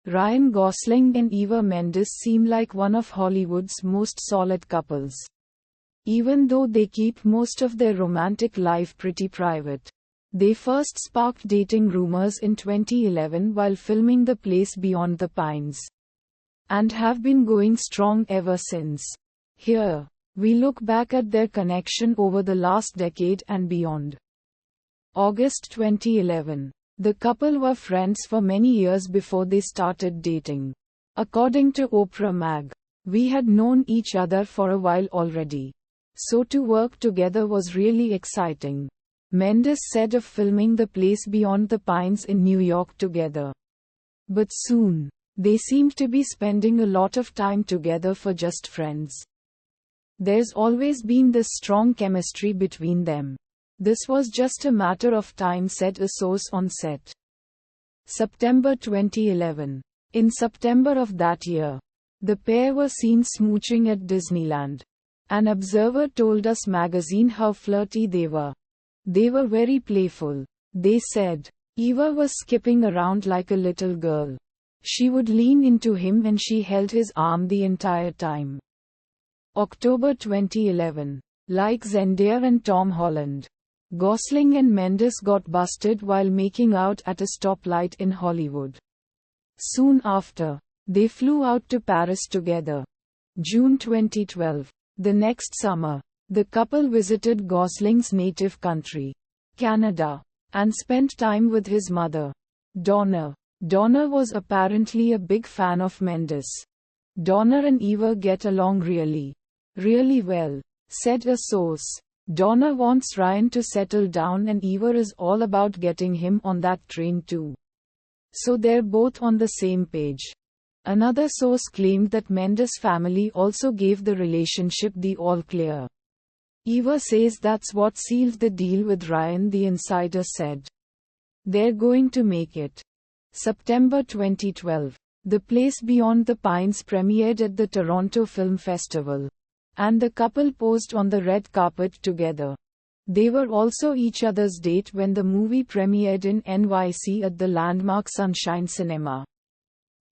Ryan Gosling and Eva Mendes seem like one of Hollywood's most solid couples. Even though they keep most of their romantic life pretty private. They first sparked dating rumors in 2011 while filming The Place Beyond the Pines. And have been going strong ever since. Here, we look back at their connection over the last decade and beyond. August 2011. The couple were friends for many years before they started dating. According to Oprah Mag, we had known each other for a while already. So to work together was really exciting. Mendes said of filming The Place Beyond the Pines in New York together. But soon, they seemed to be spending a lot of time together for just friends. There's always been this strong chemistry between them. This was just a matter of time, said a source on set. September 2011. In September of that year, the pair were seen smooching at Disneyland. An observer told Us magazine how flirty they were. They were very playful, they said. Eva was skipping around like a little girl. She would lean into him and she held his arm the entire time. October 2011. Like Zendaya and Tom Holland, Gosling and Mendes got busted while making out at a stoplight in Hollywood. Soon after, they flew out to Paris together. June 2012. The next summer, the couple visited Gosling's native country, Canada, and spent time with his mother, Donna. Donna was apparently a big fan of Mendes. Donna and Eva get along really well, said a source. Donna wants Ryan to settle down and Eva is all about getting him on that train too. So they're both on the same page. Another source claimed that Mendes' family also gave the relationship the all clear. Eva says that's what sealed the deal with Ryan, the insider said. They're going to make it. September 2012. The Place Beyond the Pines premiered at the Toronto Film Festival. And the couple posed on the red carpet together. They were also each other's date when the movie premiered in NYC at the landmark Sunshine Cinema.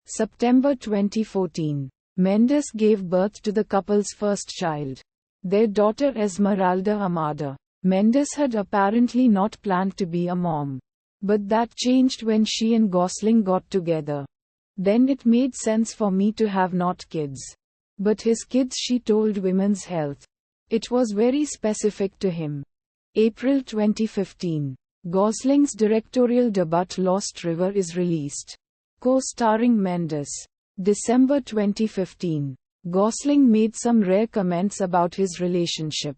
September 2014. Mendes gave birth to the couple's first child, their daughter Esmeralda Amada. Mendes had apparently not planned to be a mom. But that changed when she and Gosling got together. Then it made sense for me to have not kids. But his kids, she told Women's Health. It was very specific to him. April 2015. Gosling's directorial debut Lost River is released. Co-starring Mendes. December 2015. Gosling made some rare comments about his relationship.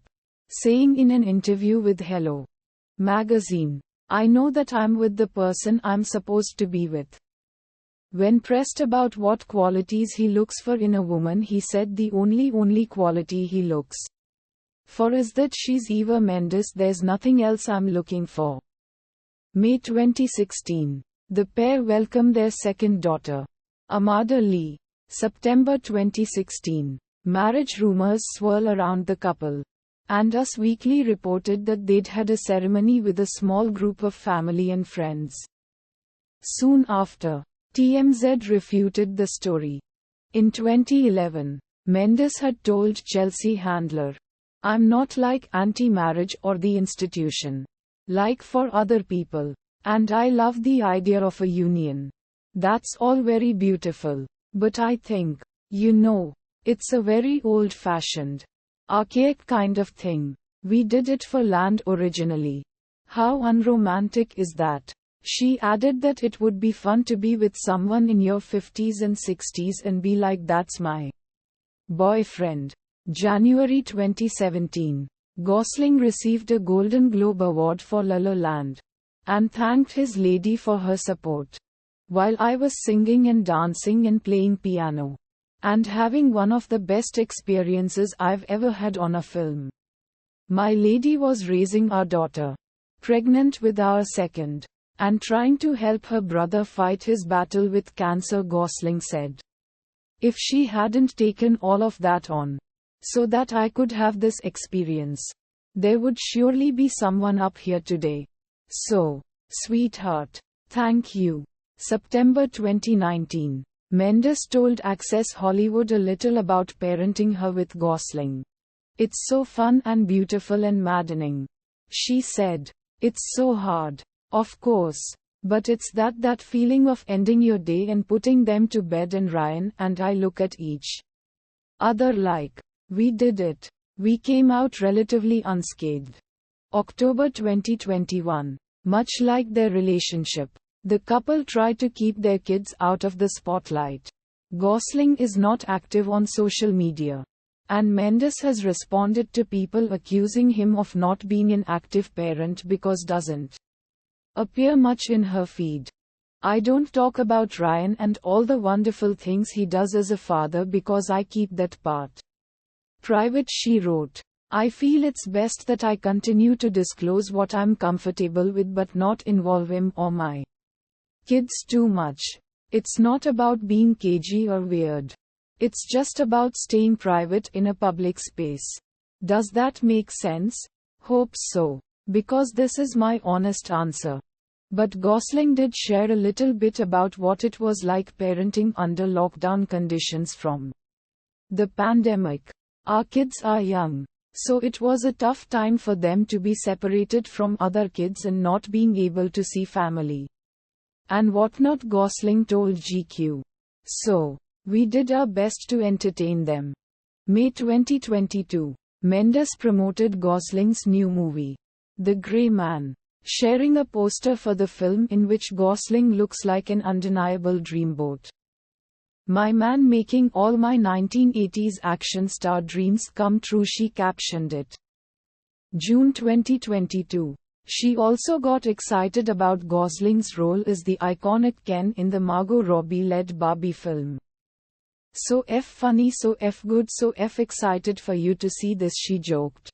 Saying in an interview with Hello magazine, "I know that I'm with the person I'm supposed to be with." When pressed about what qualities he looks for in a woman, he said the only quality he looks for is that she's Eva Mendes. There's nothing else I'm looking for. May 2016. The pair welcomed their second daughter, Amada Lee. September 2016. Marriage rumors swirl around the couple. And Us Weekly reported that they'd had a ceremony with a small group of family and friends. Soon after, TMZ refuted the story. In 2011, Mendes had told Chelsea Handler, "I'm not like anti-marriage or the institution. Like for other people. And I love the idea of a union. That's all very beautiful. But I think, it's a very old-fashioned, archaic kind of thing. We did it for land originally. How unromantic is that?" She added that it would be fun to be with someone in your 50s and 60s and be like, "That's my boyfriend." January 2017. Gosling received a Golden Globe Award for La La Land and thanked his lady for her support. "While I was singing and dancing and playing piano and having one of the best experiences I've ever had on a film. My lady was raising our daughter, pregnant with our second, and trying to help her brother fight his battle with cancer," Gosling said. "If she hadn't taken all of that on, so that I could have this experience, there would surely be someone up here today. So, sweetheart, thank you." September 2019. Mendes told Access Hollywood a little about parenting her with Gosling. "It's so fun and beautiful and maddening," she said. "It's so hard. Of course. But it's that feeling of ending your day and putting them to bed, and Ryan and I look at each other like, we did it. We came out relatively unscathed." October 2021. Much like their relationship, the couple tried to keep their kids out of the spotlight. Gosling is not active on social media, and Mendes has responded to people accusing him of not being an active parent because doesn't appear much in her feed. "I don't talk about Ryan and all the wonderful things he does as a father because I keep that part private," she wrote. "I feel it's best that I continue to disclose what I'm comfortable with but not involve him or my kids too much. It's not about being cagey or weird. It's just about staying private in a public space." Does that make sense? Hope so, because this is my honest answer. But Gosling did share a little bit about what it was like parenting under lockdown conditions from the pandemic. "Our kids are young, so it was a tough time for them to be separated from other kids and not being able to see family and whatnot," Gosling told GQ. "So, we did our best to entertain them." May 2022. Mendes promoted Gosling's new movie, The Grey Man, sharing a poster for the film in which Gosling looks like an undeniable dreamboat. "My man making all my 1980s action star dreams come true," she captioned it. June 2022. She also got excited about Gosling's role as the iconic Ken in the Margot Robbie-led Barbie film. "So funny, so good, so excited for you to see this," she joked.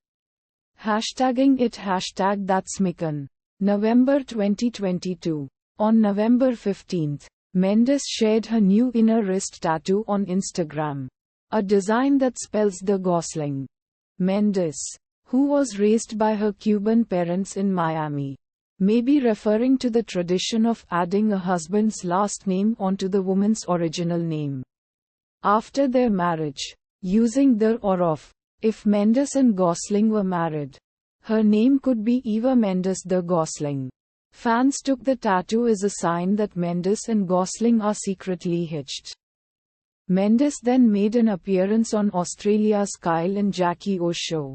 Hashtagging it #that'smicken. November 2022. On November 15th, Mendes shared her new inner wrist tattoo on Instagram. A design that spells the Gosling. Mendes, who was raised by her Cuban parents in Miami, may be referring to the tradition of adding a husband's last name onto the woman's original name after their marriage, using the or of. If Mendes and Gosling were married, her name could be Eva Mendes the Gosling. Fans took the tattoo as a sign that Mendes and Gosling are secretly hitched. Mendes then made an appearance on Australia's Kyle and Jackie O show,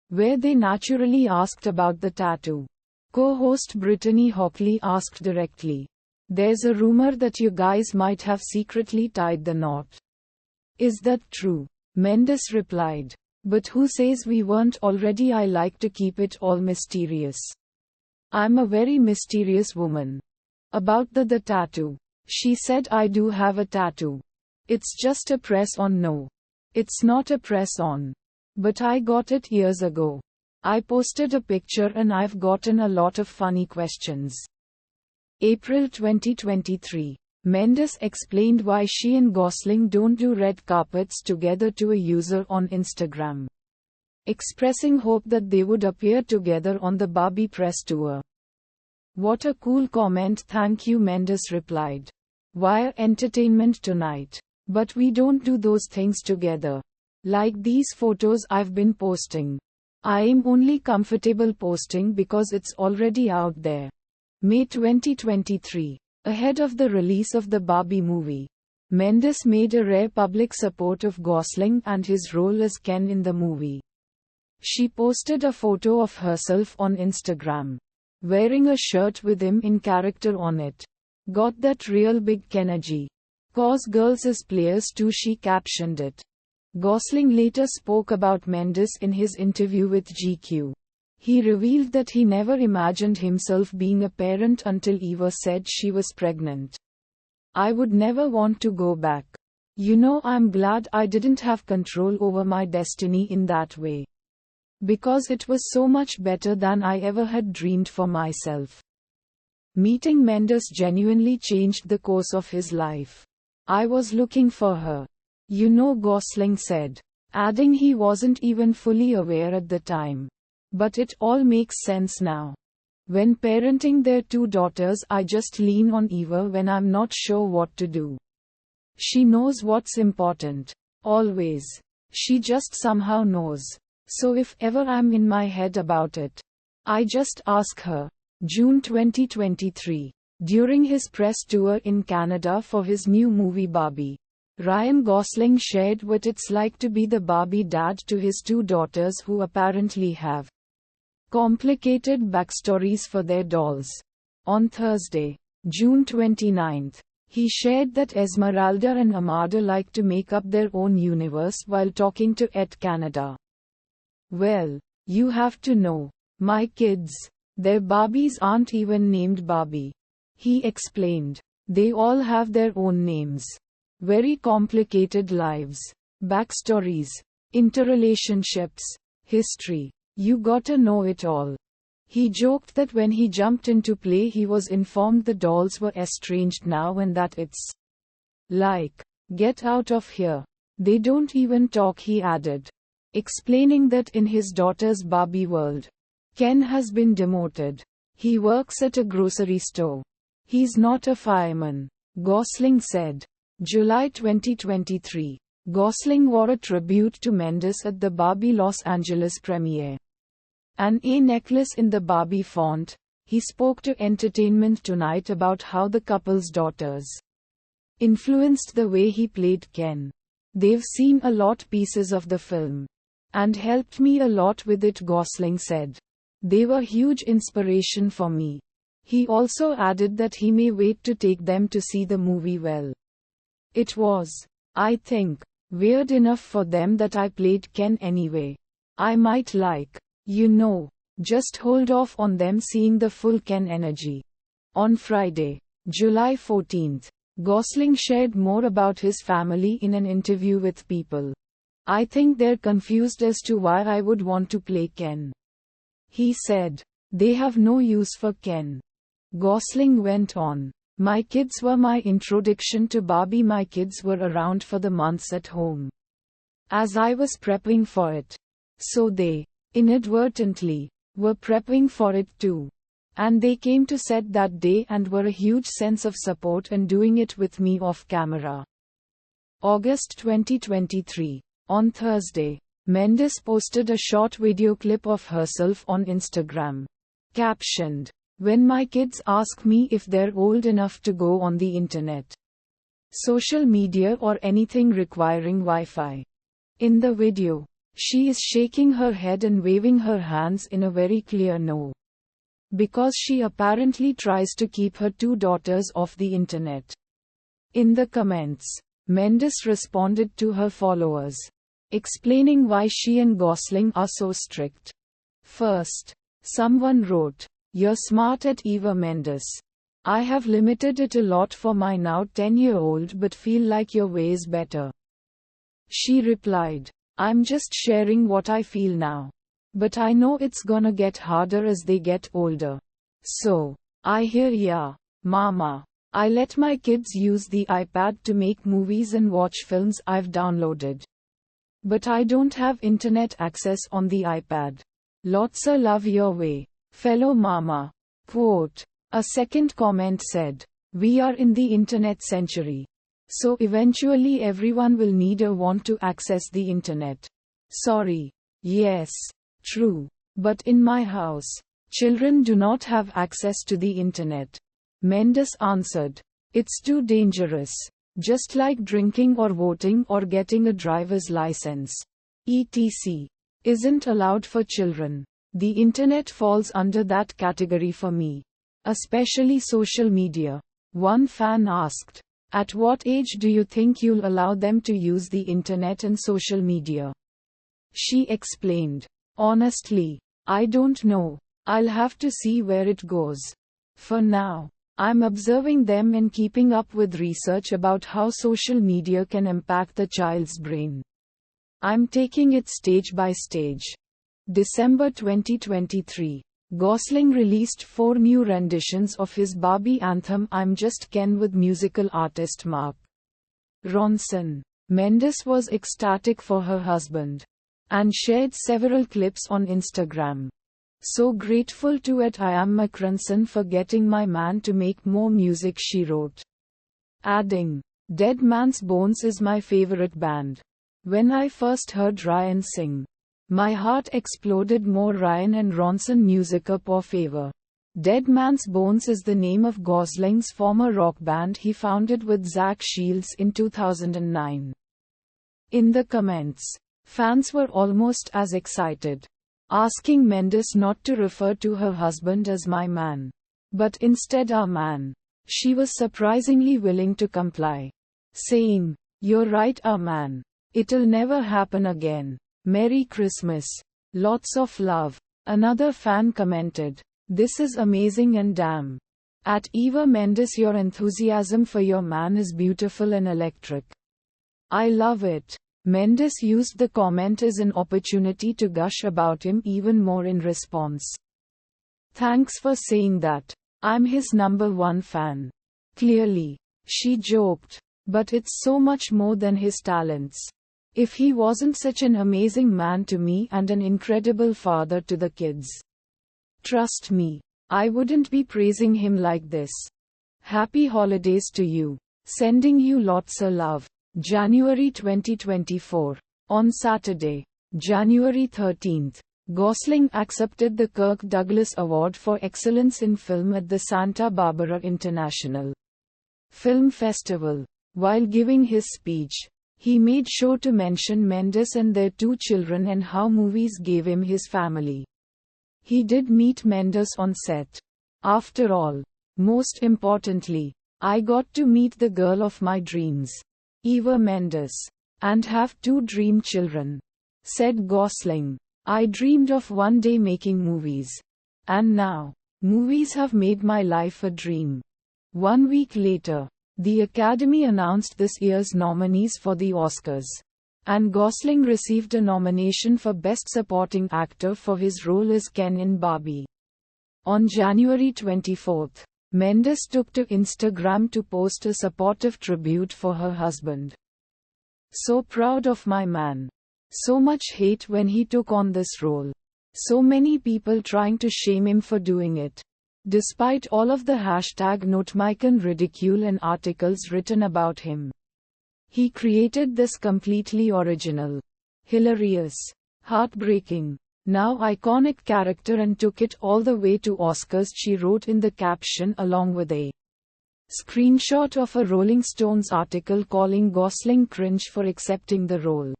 where they naturally asked about the tattoo. Co-host Brittany Hockley asked directly, "There's a rumor that you guys might have secretly tied the knot. Is that true?" Mendes replied, "But who says we weren't already? I like to keep it all mysterious. I'm a very mysterious woman." About the tattoo, she said, "I do have a tattoo. It's just a press-on. No, it's not a press-on. But I got it years ago. I posted a picture and I've gotten a lot of funny questions." April 2023. Mendes explained why she and Gosling don't do red carpets together to a user on Instagram, expressing hope that they would appear together on the Barbie press tour. "What a cool comment, thank you," Mendes replied. "Wire entertainment tonight. But we don't do those things together. Like these photos I've been posting. I am only comfortable posting because it's already out there." May 2023. Ahead of the release of the Barbie movie, Mendes made a rare public support of Gosling and his role as Ken in the movie. She posted a photo of herself on Instagram, wearing a shirt with him in character on it. "Got that real big Kenergy. Cause girls as players too," she captioned it. Gosling later spoke about Mendes in his interview with GQ. He revealed that he never imagined himself being a parent until Eva said she was pregnant. "I would never want to go back. You know, I'm glad I didn't have control over my destiny in that way. Because it was so much better than I ever had dreamed for myself." Meeting Mendes genuinely changed the course of his life. "I was looking for her. You know," Gosling said, adding he wasn't even fully aware at the time. "But it all makes sense now. When parenting their two daughters, I just lean on Eva when I'm not sure what to do. She knows what's important. Always. She just somehow knows. So if ever I'm in my head about it, I just ask her. June 2023. During his press tour in Canada for his new movie Barbie, Ryan Gosling shared what it's like to be the Barbie dad to his two daughters who apparently have complicated backstories for their dolls. On Thursday, June 29, he shared that Esmeralda and Amada like to make up their own universe while talking to Et Canada. Well, you have to know, my kids, their Barbies aren't even named Barbie. He explained. They all have their own names. Very complicated lives, backstories, interrelationships, history. You gotta know it all. He joked that when he jumped into play, he was informed the dolls were estranged now and that it's like, get out of here. They don't even talk, he added. Explaining that in his daughter's Barbie world, Ken has been demoted. He works at a grocery store. He's not a fireman, Gosling said. July 2023. Gosling wore a tribute to Mendes at the Barbie Los Angeles premiere. An A necklace in the Barbie font. He spoke to Entertainment Tonight about how the couple's daughters influenced the way he played Ken. They've seen a lot pieces of the film and helped me a lot with it, Gosling said. They were huge inspiration for me. He also added that he may wait to take them to see the movie. Well, it was, I think, weird enough for them that I played Ken anyway. I might just hold off on them seeing the full Ken energy. On Friday, July 14, Gosling shared more about his family in an interview with People. I think they're confused as to why I would want to play Ken. He said, they have no use for Ken. Gosling went on. My kids were my introduction to Barbie. My kids were around for the months at home as I was prepping for it. So they, inadvertently, were prepping for it too. And they came to set that day and were a huge sense of support and doing it with me off camera. August 2023. On Thursday, Mendes posted a short video clip of herself on Instagram. Captioned, when my kids ask me if they're old enough to go on the internet, social media or anything requiring Wi-Fi. In the video, she is shaking her head and waving her hands in a very clear no. Because she apparently tries to keep her two daughters off the internet. In the comments, Mendes responded to her followers, explaining why she and Gosling are so strict. First, someone wrote, "You're smart at Eva Mendes. I have limited it a lot for my now 10-year-old but feel like your way is better." She replied, "I'm just sharing what I feel now. But I know it's gonna get harder as they get older. So, I hear ya, mama. I let my kids use the iPad to make movies and watch films I've downloaded. But I don't have internet access on the iPad. Lotsa love your way, fellow mama." Quote. A second comment said, "We are in the internet century. So eventually everyone will need or want to access the internet. Sorry. Yes. True. But in my house, children do not have access to the internet." Mendes answered, "It's too dangerous. Just like drinking or voting or getting a driver's license. etc. isn't allowed for children. The internet falls under that category for me. Especially social media." One fan asked, "At what age do you think you'll allow them to use the internet and social media?" She explained, "Honestly, I don't know. I'll have to see where it goes. For now, I'm observing them and keeping up with research about how social media can impact the child's brain. I'm taking it stage by stage." December 2023. Gosling released 4 new renditions of his Barbie anthem "I'm Just Ken" with musical artist Mark Ronson. Mendes was ecstatic for her husband and shared several clips on Instagram. So grateful to it I am Macronson for getting my man to make more music, she wrote. Adding, Dead Man's Bones is my favorite band. When I first heard Ryan sing, my heart exploded. More Ryan and Ronson music up or favor. Dead Man's Bones is the name of Gosling's former rock band he founded with Zach Shields in 2009. In the comments, fans were almost as excited, asking Mendes not to refer to her husband as my man, but instead our man. She was surprisingly willing to comply, saying, You're right, our man. It'll never happen again. Merry Christmas. Lots of love. Another fan commented, This is amazing and damn. At Eva Mendes, your enthusiasm for your man is beautiful and electric. I love it. Mendes used the comment as an opportunity to gush about him even more in response. Thanks for saying that. I'm his #1 fan. Clearly, she joked. But it's so much more than his talents. If he wasn't such an amazing man to me and an incredible father to the kids, trust me, I wouldn't be praising him like this. Happy holidays to you. Sending you lots of love. January 2024. On Saturday, January 13th, Gosling accepted the Kirk Douglas Award for Excellence in Film at the Santa Barbara International Film Festival. While giving his speech, he made sure to mention Mendes and their 2 children and how movies gave him his family. He did meet Mendes on set. After all, most importantly, I got to meet the girl of my dreams, Eva Mendes, and have 2 dream children, said Gosling. I dreamed of one day making movies. And now, movies have made my life a dream. 1 week later, the Academy announced this year's nominees for the Oscars. And Gosling received a nomination for Best Supporting Actor for his role as Ken in Barbie. On January 24, Mendes took to Instagram to post a supportive tribute for her husband. So proud of my man. So much hate when he took on this role. So many people trying to shame him for doing it. Despite all of the #NotMican ridicule and articles written about him, he created this completely original, hilarious, heartbreaking, now iconic character and took it all the way to Oscars, she wrote in the caption along with a screenshot of a Rolling Stones article calling Gosling cringe for accepting the role.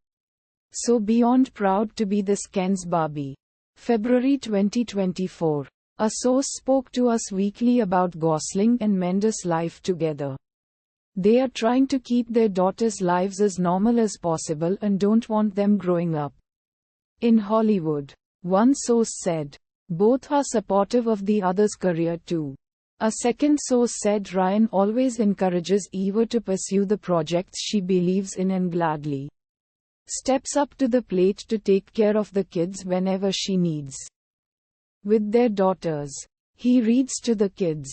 So beyond proud to be this Ken's Barbie. February 2024. A source spoke to Us Weekly about Gosling and Mendes' life together. They are trying to keep their daughters' lives as normal as possible and don't want them growing up in Hollywood. One source said, both are supportive of the other's career too. A second source said Ryan always encourages Eva to pursue the projects she believes in and gladly steps up to the plate to take care of the kids whenever she needs. With their daughters, he reads to the kids,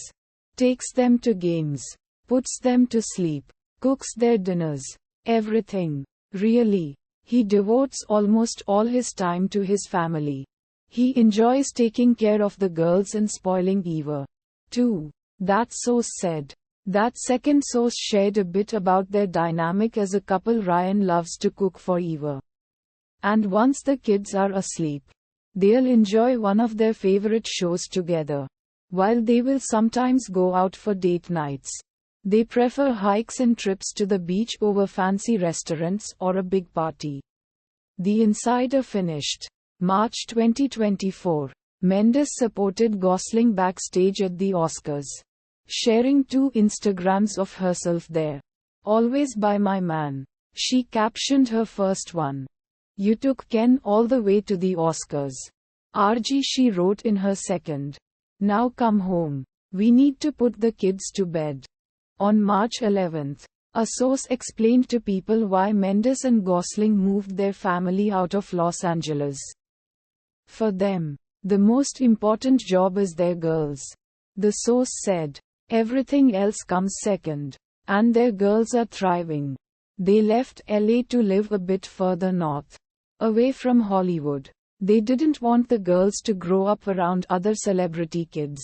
takes them to games, puts them to sleep, cooks their dinners, everything. Really, he devotes almost all his time to his family. He enjoys taking care of the girls and spoiling Eva, too, that source said. That second source shared a bit about their dynamic as a couple. Ryan loves to cook for Eva. And once the kids are asleep, they'll enjoy one of their favorite shows together. While they will sometimes go out for date nights, they prefer hikes and trips to the beach over fancy restaurants or a big party. The Insider finished. March 2024. Mendes supported Gosling backstage at the Oscars, sharing 2 Instagrams of herself there. Always by my man. She captioned her first one. You took Ken all the way to the Oscars. RG, she wrote in her second. Now come home. We need to put the kids to bed. On March 11th, a source explained to People why Mendes and Gosling moved their family out of Los Angeles. For them, the most important job is their girls. The source said, everything else comes second. And their girls are thriving. They left LA to live a bit further north, away from Hollywood. They didn't want the girls to grow up around other celebrity kids.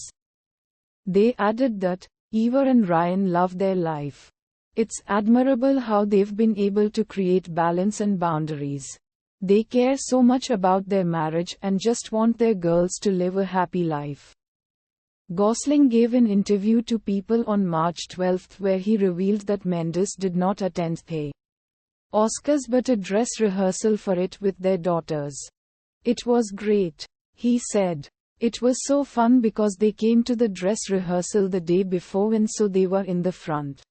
They added that Eva and Ryan love their life. It's admirable how they've been able to create balance and boundaries. They care so much about their marriage and just want their girls to live a happy life. Gosling gave an interview to People on March 12 where he revealed that Mendes did not attend the Oscars but a dress rehearsal for it with their daughters. It was great, he said. It was so fun because they came to the dress rehearsal the day before and so they were in the front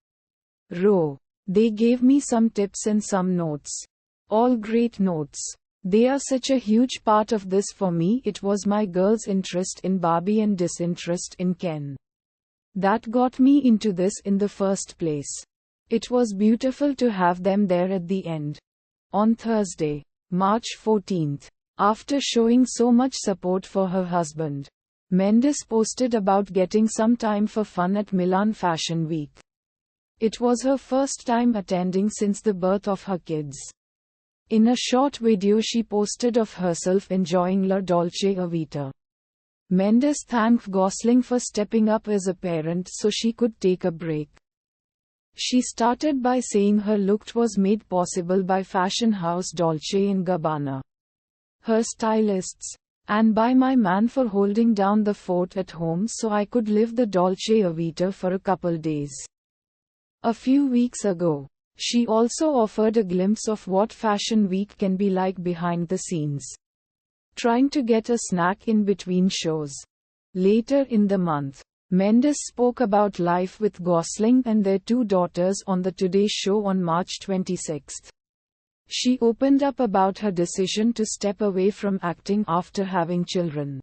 row. They gave me some tips and some notes. All great notes. They are such a huge part of this for me. It was my girls' interest in Barbie and disinterest in Ken that got me into this in the first place. It was beautiful to have them there at the end. On Thursday, March 14, after showing so much support for her husband, Mendes posted about getting some time for fun at Milan Fashion Week. It was her first time attending since the birth of her kids. In a short video she posted of herself enjoying La Dolce Vita. Mendes thanked Gosling for stepping up as a parent so she could take a break. She started by saying her look was made possible by fashion house Dolce & Gabbana, her stylists, and by my man for holding down the fort at home so I could live the Dolce Vita for a couple days. A few weeks ago, she also offered a glimpse of what Fashion Week can be like behind the scenes, trying to get a snack in between shows. Later in the month, Mendes spoke about life with Gosling and their two daughters on the Today Show on March 26. She opened up about her decision to step away from acting after having children.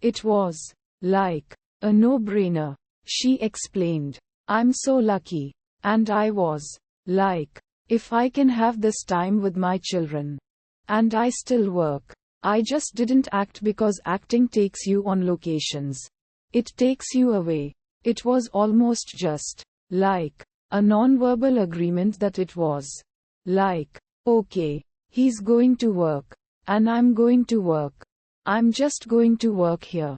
It was like a no-brainer, she explained. I'm so lucky. And I was like, if I can have this time with my children, and I still work. I just didn't act because acting takes you on locations. It takes you away. It was almost just like a non-verbal agreement that it was like, okay, he's going to work, and I'm going to work. I'm just going to work here.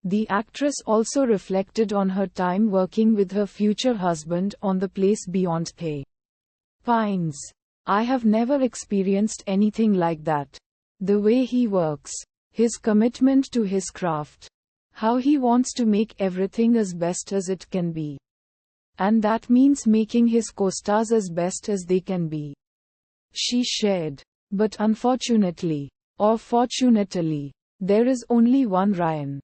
The actress also reflected on her time working with her future husband on The Place Beyond the Pines. I have never experienced anything like that. The way he works, his commitment to his craft, how he wants to make everything as best as it can be. And that means making his co-stars as best as they can be. She shared. But unfortunately, or fortunately, there is only one Ryan.